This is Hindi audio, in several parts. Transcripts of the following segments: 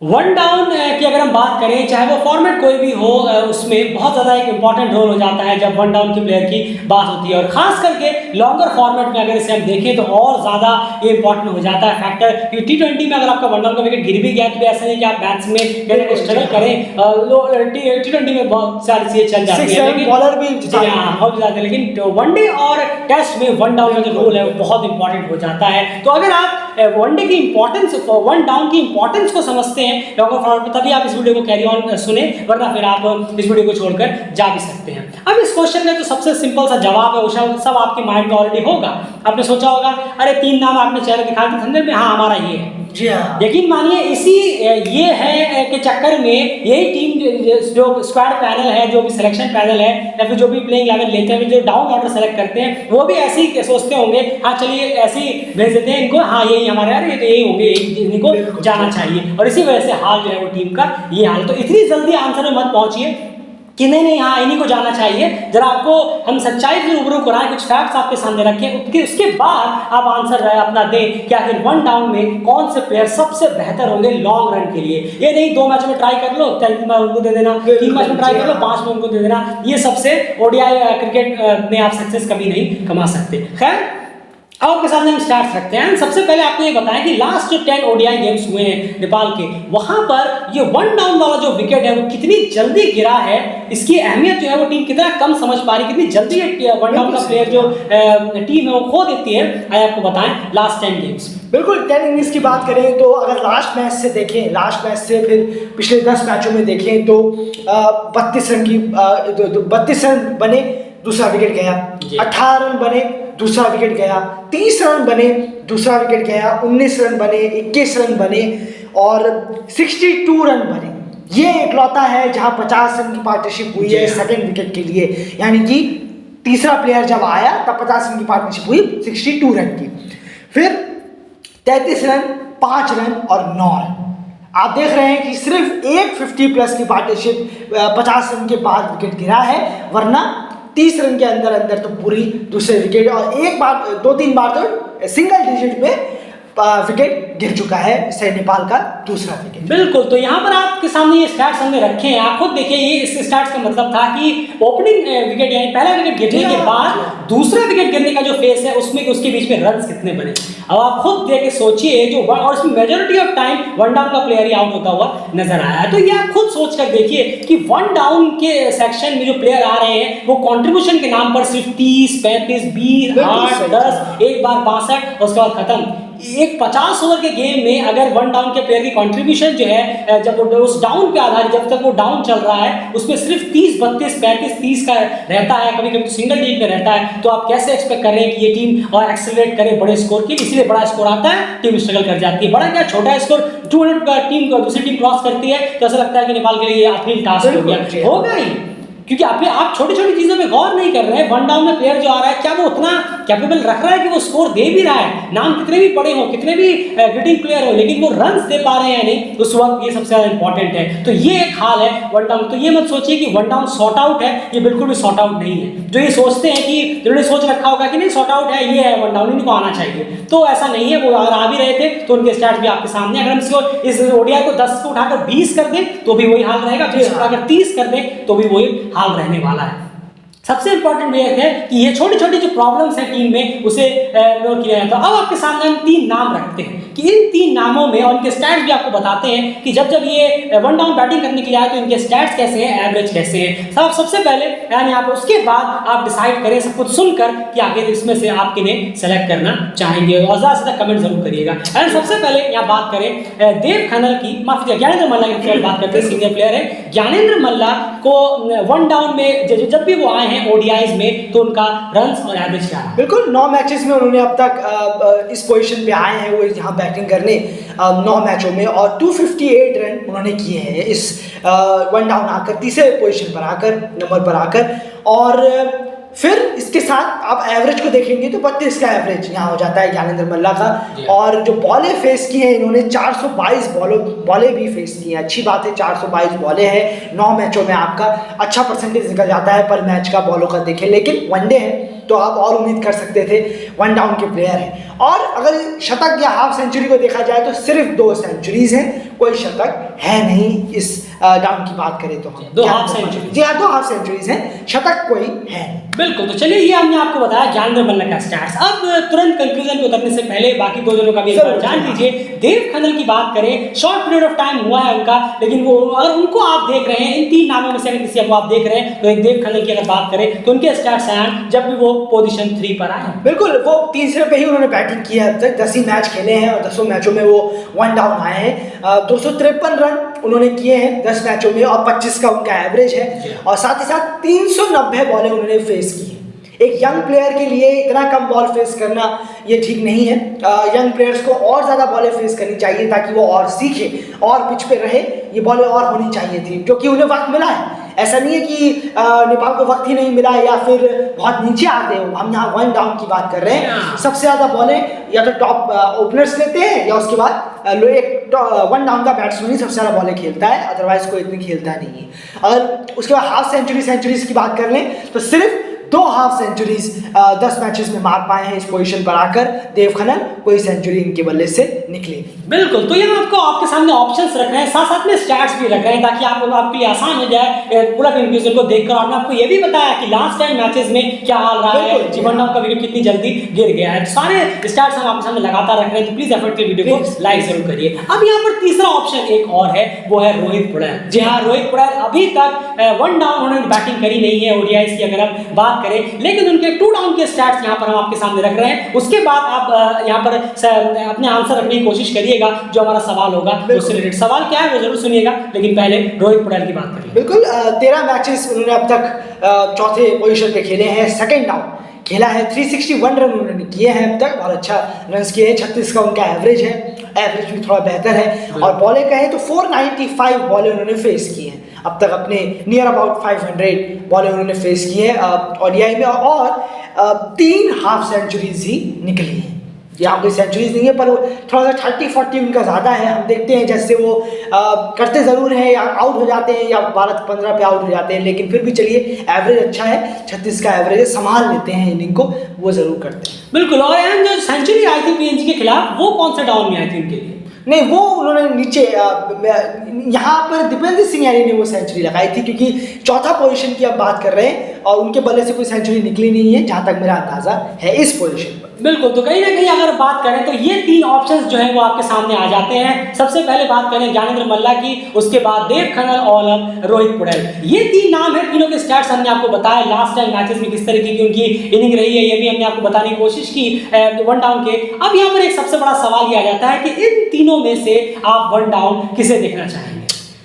वन डाउन की अगर हम बात करें, चाहे वो फॉर्मेट कोई भी हो, उसमें बहुत ज़्यादा एक इंपॉर्टेंट रोल हो जाता है जब वन डाउन के प्लेयर की बात होती है। और खास करके लॉन्गर फॉर्मेट में अगर इसे हम देखें तो और ज़्यादा ये इंपॉर्टेंट हो जाता है फैक्टर। कि T20 में अगर आपका वन डाउन का विकेट गिर भी गया तो ऐसा नहीं कि आप मैच में स्ट्रगल करें। T20 में बहुत सारी चीज़ें चल जाती है, लेकिन बॉलर भी बहुत ज़्यादा, लेकिन वनडे और टेस्ट में वन डाउन का जो रोल है वो बहुत इंपॉर्टेंट हो जाता है। तो अगर आप वनडे की इंपॉर्टेंस, वन डाउन की इंपॉर्टेंस को समझते हैं लॉन्गर फॉर्मेट में, तभी आप इस वीडियो को कैरी ऑन सुने, वरना फिर आप इस वीडियो को छोड़कर जा भी सकते हैं। अब इस क्वेश्चन का जो सबसे सिंपल सा जवाब है वो सब आपके माइंड में ऑलरेडी होगा। आपने सोचा होगा अरे 3 नाम आपने चेहरे दिखा दिए थंबनेल में, हाँ हमारा ये है। जी हाँ, यकीन मानिए इसी ये है के चक्कर में यही टीम जो स्क्वाड पैनल है, जो भी सिलेक्शन पैनल है या फिर जो भी प्लेइंग 11 लेते हैं, जो डाउन ऑर्डर सेलेक्ट करते हैं, वो भी ऐसे ही सोचते होंगे हाँ चलिए ऐसे ही भेज देते हैं इनको, हाँ यही हमारे यार ये तो यही होंगे, इनको जाना चाहिए। और इसी वजह से हाल जो है वो टीम का ये हाल। तो इतनी जल्दी आंसर में मत पहुंचिए कि नहीं हाँ इन्हीं को जाना चाहिए। जरा आपको हम सच्चाई से रूबरू कराएं, कुछ फैक्ट्स आपके सामने रखें, उसके बाद आप आंसर अपना दें कि आखिर वन डाउन में कौन से प्लेयर सबसे बेहतर होंगे लॉन्ग रन के लिए। ये नहीं 2 मैच में ट्राई कर लो, 3 मैच उनको दे देना, 3 मैच में ट्राई कर लो, 5 में उनको दे देना, ये सबसे ओडीआई क्रिकेट में आप सक्सेस कभी नहीं कमा सकते। खैर अब आपके सामने हम स्टार्ट रखते हैं। सबसे पहले आपको ये बताएं कि लास्ट जो 10 ओडीआई गेम्स हुए हैं नेपाल के, वहां पर ये वन डाउन वाला जो विकेट है वो कितनी जल्दी गिरा है, इसकी अहमियत जो है वो टीम कितना कम समझ पा रही, कितनी जल्दी वन डाउन का प्लेयर जो टीम है वो खो देती है। आइए आपको बताएं लास्ट 10 गेम्स। बिल्कुल 10 इनिंग्स की बात करें तो अगर लास्ट मैच से देखें, लास्ट मैच से फिर पिछले 10 मैचों में देखें तो 32 रन की 32 रन बने, दूसरा विकेट गया, 18 रन बने, दूसरा विकेट गया, 30 रन बने, दूसरा विकेट गया, 19 रन बने, 21 रन बने और 62 रन बने। ये इकलौता है जहां 50 रन की पार्टनरशिप हुई है सेकंड विकेट के लिए, यानी कि तीसरा प्लेयर जब आया तब 50 रन की पार्टनरशिप हुई 62 रन की। फिर 33 रन, 5 रन और 9 रन। आप देख रहे हैं कि सिर्फ एक 50 प्लस की पार्टनरशिप 50 रन के बाद विकेट गिरा है, वरना 30 रन के अंदर अंदर तो पूरी दूसरे विकेट और एक बार 2-3 बार तो सिंगल डिजिट में विकेट गिर चुका है नेपाल का दूसरा विकेट। बिल्कुल, तो यहाँ पर आपके सामने ये स्टैट्स हमने रखे हैं, आप खुद देखिए। ये इस स्टैट्स का मतलब था कि ओपनिंग विकेट यानी पहला विकेट गिरने के बाद दूसरा विकेट गिरने का जो फेस है उसमें उसके बीच में रन्स कितने बने। अब आप खुद देख के सोचिए जो और इसमें majority of time one down का प्लेयर ही आउट होता हुआ नजर आया है। तो ये आप खुद सोच कर देखिए कि वन डाउन के सेक्शन में जो प्लेयर आ रहे हैं वो कंट्रीब्यूशन के नाम पर सिर्फ 30, 35, 20, 8, 10, एक बार 62 उसके बाद खत्म। एक 50 ओवर के गेम में अगर वन डाउन के प्लेयर की कंट्रीब्यूशन जो है जब वो उस डाउन पे आधारित, जब तक वो डाउन चल रहा है उसमें सिर्फ 30, 32, 35, 30 का रहता है, कभी कभी तो सिंगल डिजिट में रहता है, तो आप कैसे एक्सपेक्ट कर रहे हैं कि ये टीम और एक्सेलरेट करे बड़े स्कोर की। इसलिए बड़ा स्कोर आता है टीम स्ट्रगल कर जाती है। बड़ा क्या छोटा स्कोर 200 का टीम दूसरी टीम क्रॉस करती है तो ऐसा लगता है कि नेपाल के लिए अपील टास्क हो गया, होगा ही, क्योंकि आप छोटी छोटी चीजों पे गौर नहीं कर रहे हैं। वन डाउन में प्लेयर जो आ रहा है क्या वो उतना कैपेबल रख रहा है कि वो स्कोर दे भी रहा है, नाम कितने भी बड़े हो, कितने भी ग्रिटिंग प्लेयर हो, लेकिन वो रन्स दे पा रहे हैं या नहीं, उस वक्त ये सबसे ज्यादा इंपॉर्टेंट है। तो ये एक हाल है वन डाउन। तो ये मत सोचिए कि वन डाउन सॉर्ट आउट है, ये बिल्कुल भी सॉर्ट आउट नहीं है। जो ये सोचते हैं कि जिन्होंने सोच रखा होगा कि नहीं सॉर्ट आउट है, ये है वन डाउन, इनको आना चाहिए, तो ऐसा नहीं है। वो अगर आ भी रहे थे तो उनके स्टैट्स भी आपके सामने। अगर हम इसको इस ओडीआई को 10 को उठाकर 20 कर दें तो भी वही हाल रहेगा, 20 को उठाकर 30 कर दें तो भी वही हाल रहने वाला है। सबसे इंपॉर्टेंट ये है कि ये छोटी छोटी जो प्रॉब्लम्स हैं टीम में उसे नोट किया जाता है। अब आपके सामने हम 3 नाम रखते हैं कि इन 3 नामों में, और इनके स्टैट्स भी आपको बताते हैं कि जब ये वन डाउन बैटिंग करने के लिए आए तो इनके स्टैट्स कैसे हैं, एवरेज कैसे हैं। सबसे पहले यानी आप उसके बाद आप डिसाइड करें सब कुछ सुनकर कि आखिर इसमें से आप किन्हें सेलेक्ट करना चाहेंगे, और ज़्यादा से ज़्यादा कमेंट जरूर करिएगा। एंड सबसे पहले यहाँ बात करें देव खन्ना की, माफ कीजिए ज्ञानेंद्र मल्ला की बात करते हैं, सीनियर प्लेयर है। ज्ञानेंद्र मल्ला को वन डाउन में जब भी वो आए हैं ओडीआईज में तो उनका रन्स और एवरेज क्या है? बिल्कुल 9 मैचेस में उन्होंने अब तक इस पोजीशन पे आए हैं, वो यहाँ बैटिंग करने 9 मैचों में, और 258 रन उन्होंने किए हैं इस वन डाउन आकर, तीसरे पोजीशन पर आकर, नंबर पर आकर। और फिर इसके साथ आप एवरेज को देखेंगे तो 32 का एवरेज यहाँ हो जाता है ज्ञानेंद्र मल्ला का। और जो बॉलें फेस की हैं इन्होंने 422 बॉलें भी फेस की हैं। अच्छी बात है, 422 बॉलें हैं 9 मैचों में, आपका अच्छा परसेंटेज निकल जाता है पर मैच का बॉलों का देखें। लेकिन वनडे है तो आप और उम्मीद कर सकते थे, वन डाउन के प्लेयर हैं। और अगर शतक या हाफ सेंचुरी को देखा जाए तो सिर्फ 2 सेंचुरीज हैं, कोई शतक है नहीं इस डाउन की बात करें तो हम। 2 हाफ सेंचुरी। जी हाँ, 2 हाफ सेंचुरीज हैं, शतक कोई है नहीं। बिल्कुल। तो चलिए ये हमने आपको बताया ज्ञानेंद्र मल्ल का स्टैट्स। अब तुरंत कंक्लूजन पे उतरने से पहले बाकी 2 जनों का भी एक बार जान लीजिए। देव खन्ना की बात करें, शॉर्ट पीरियड ऑफ टाइम हुआ है उनका, लेकिन वो अगर उनको आप देख रहे हैं, इन 3 नामों में से अगर किसी को आप देख रहे हैं तो एक देव खन्ना की अगर बात करें तो उनके स्टैट्स आए जब भी वो पोजीशन 3 पर आए। बिल्कुल, वो तीसरे पे ही उन्होंने बैटिंग की है अब तक। 10 ही मैच खेले हैं और 10 मैचों में वो 1 डाउन आए हैं। 253 रन उन्होंने किए हैं 10 मैचों में और 25 का उनका एवरेज है, और साथ ही साथ 390 बॉलें उन्होंने फेस की है। एक यंग प्लेयर के लिए इतना कम बॉल फेस करना ये ठीक नहीं है। यंग प्लेयर्स को और ज़्यादा बॉलें फेस करनी चाहिए ताकि वो और सीखे और पिच पे रहे। ये बॉलें और होनी चाहिए थी क्योंकि उन्हें वक्त मिला है। ऐसा नहीं है कि नेपाल को वक्त ही नहीं मिला या फिर बहुत नीचे आते हो। हम यहाँ 1 डाउन की बात कर रहे हैं। सबसे ज़्यादा बॉलें या तो टॉप ओपनर्स लेते हैं या उसके बाद एक 1 डाउन का बैट्समैन ही सबसे ज़्यादा बॉलें खेलता है, अदरवाइज कोई इतनी खेलता नहीं है। अगर उसके बाद हाफ सेंचुरीज की बात कर लें तो सिर्फ 2 हाफ सेंचुरीज 10 मैचेस में मार पाए हैं इस पोजीशन पर आकर देव खन्ना। कोई सेंचुरी इनके बल्ले से निकली नहीं। बिल्कुल। तो ये आपको आपके सामने ऑप्शंस रख रहे हैं, साथ साथ में स्टैट्स भी रख रहे हैं ताकि आपके लिए आसान हो जाए पूरा कंक्लूजन को देखकर। और आपको ये भी बताया कि लास्ट टाइम मैचेस में क्या हाल रहा है, जीवन डाउन का विकेट कितनी जल्दी गिर गया है। सारे स्टैट्स हम आपके सामने लगातार रख रहे हैं, तो प्लीज एफर्ट के वीडियो को लाइक जरूर करिए। अब यहाँ पर तीसरा ऑप्शन एक और है, वो है रोहित पुड़ैल। जी हाँ, रोहित पुड़ैल अभी तक 1 डाउन उन्होंने बैटिंग करी नहीं है ओडीआईज की अगर हम बात करें, लेकिन उनके 2 डाउन के स्टैट्स यहाँ पर हम आपके सामने रख रहे हैं। उसके बाद आप यहाँ पर अपने आंसर रखने की कोशिश करिएगा जो हमारा सवाल होगा उससे रिलेटेड। सवाल क्या है वो जरूर सुनिएगा, लेकिन पहले रोहित पुड़ैल की बात करिए। बिल्कुल, 13 मैचेस उन्होंने अब तक चौथे पोजीशन पे खेले हैं, 2nd डाउन खेला है। 361 रन उन्होंने किए हैं अब तक, बहुत अच्छा रन किए हैं। 36 का उनका एवरेज है, एवरेज भी थोड़ा बेहतर है। और बॉलें कहें तो 495 बॉलें उन्होंने फेस की हैं अब तक, अपने नियर अबाउट 500 बॉलें उन्होंने फेस की है ओडीआई में, और 3 हाफ सेंचुरीज ही निकली हैं। यहाँ कोई सेंचुरीज नहीं है पर थोड़ा सा 30-40 उनका ज़्यादा है। हम देखते हैं जैसे वो करते ज़रूर हैं या आउट हो जाते हैं या 12-15 पे आउट हो जाते हैं, लेकिन फिर भी चलिए एवरेज अच्छा है, 36 का एवरेज है, संभाल लेते हैं इनिंग को, वो ज़रूर करते हैं। बिल्कुल। और जो सेंचुरी आई थी पीएनजी के खिलाफ, वो कौन से डाउन में आई थी उनके लिए? नहीं, वो उन्होंने नीचे यहाँ पर दीपेंद्र सिंह यानी ने वो सेंचुरी लगाई थी, क्योंकि चौथा पोजीशन की अब बात कर रहे हैं और उनके बल्ले से कोई सेंचुरी निकली नहीं है जहाँ तक मेरा अंदाजा है इस पोजीशन पर। बिल्कुल। तो कहीं ना कहीं अगर बात करें तो ये 3 ऑप्शंस जो है वो आपके सामने आ जाते हैं। सबसे पहले बात करें ज्ञानेंद्र मल्ल की, उसके बाद देव खन्ना और रोहित पुड़ैल। ये 3 नाम है, तीनों के स्टैट्स हमने आपको बताया। लास्ट टाइम मैचेस में किस तरीके की उनकी इनिंग रही है ये भी हमने आपको बताने की कोशिश की 1 डाउन के। अब यहाँ पर एक सबसे बड़ा सवाल ये आ जाता है कि इन तीनों में से आप 1 डाउन किसे देखना चाहेंगे?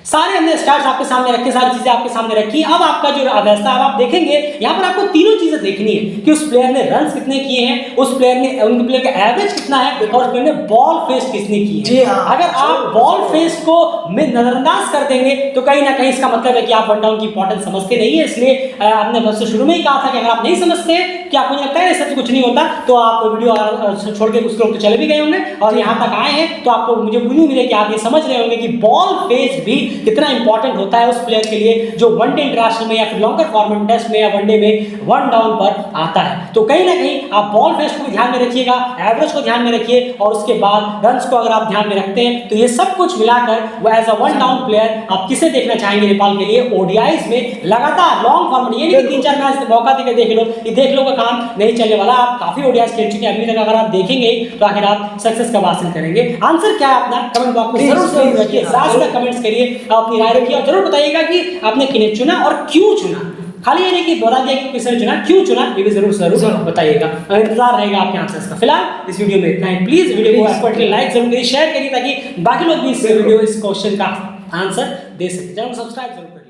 सारे हमने स्टैट्स आपके सामने रखे, सारी चीजें आपके सामने रखी। अब आपका जो अवस्था अब आप देखेंगे यहाँ पर आपको तीनों चीजें देखनी है कि उस प्लेयर ने रन्स कितने किए हैं, उस प्लेयर ने उनके प्लेयर का एवरेज कितना है और उस प्लेयर ने बॉल फेस कितने की है। जी हाँ, अगर आप बॉल फेस को नजरअंदाज कर देंगे तो कहीं ना कहीं इसका मतलब है कि आप 1 डाउन की इंपॉर्टेंस समझते नहीं है। इसलिए आपने बस शुरू में ही कहा था कि अगर आप नहीं समझते कि आपको लगता है इससे कुछ नहीं होता तो आप वीडियो छोड़ के उसके तो चले भी गए होंगे और यहाँ तक आए हैं, तो आपको मुझे उम्मीद है कि आप ये समझ रहे होंगे कि बॉल फेस भी कितना इंपॉर्टेंट होता है उस प्लेयर के लिए जो वनडे इंटरनेशनल में या फिर लॉन्गर फॉर्मेट टेस्ट में या वनडे में 1 डाउन पर आता है। तो कहीं ना कहीं आप बॉल फेस को भी ध्यान में रखिएगा, एवरेज को ध्यान में रखिए और उसके बाद रन्स को अगर आप ध्यान में रखते हैं तो ये सब कुछ मिलाकर वो एज अ 1 डाउन प्लेयर आप किसे देखना चाहेंगे नेपाल के लिए ओडीआईज में लगातार लॉन्ग फॉर्मेट। ये नहीं कि 3-4 मैच मौका देकर देख लो, ये देख लो का काम नहीं चलने वाला। आप काफी ओडीआईज खेल चुके हैं अभी तक, अगर आप देखेंगे तो आखिर आप सक्सेस कब हासिल करेंगे? आंसर क्या है अपना कमेंट बॉक्स में जरूर रखिए, ज्यादा कमेंट्स करिए, अपनी राय रखिए और जरूर बताइएगा कि आपने किन्हें चुना और क्यों चुना। खाली ये नहीं कि बता दिया कि किसने चुना, क्यों चुना, ये भी जरूर बताइएगा। इंतजार रहेगा आपके आंसर्स का। फिलहाल इस वीडियो में इतना ही। प्लीज वीडियो को एफर्टली लाइक जरूर करिए, शेयर करिए ताकि बाकी लोग भी इस वीडियो इस क्वेश्चन का आंसर दे सके। चैनल को सब्सक्राइब जरूर करिए।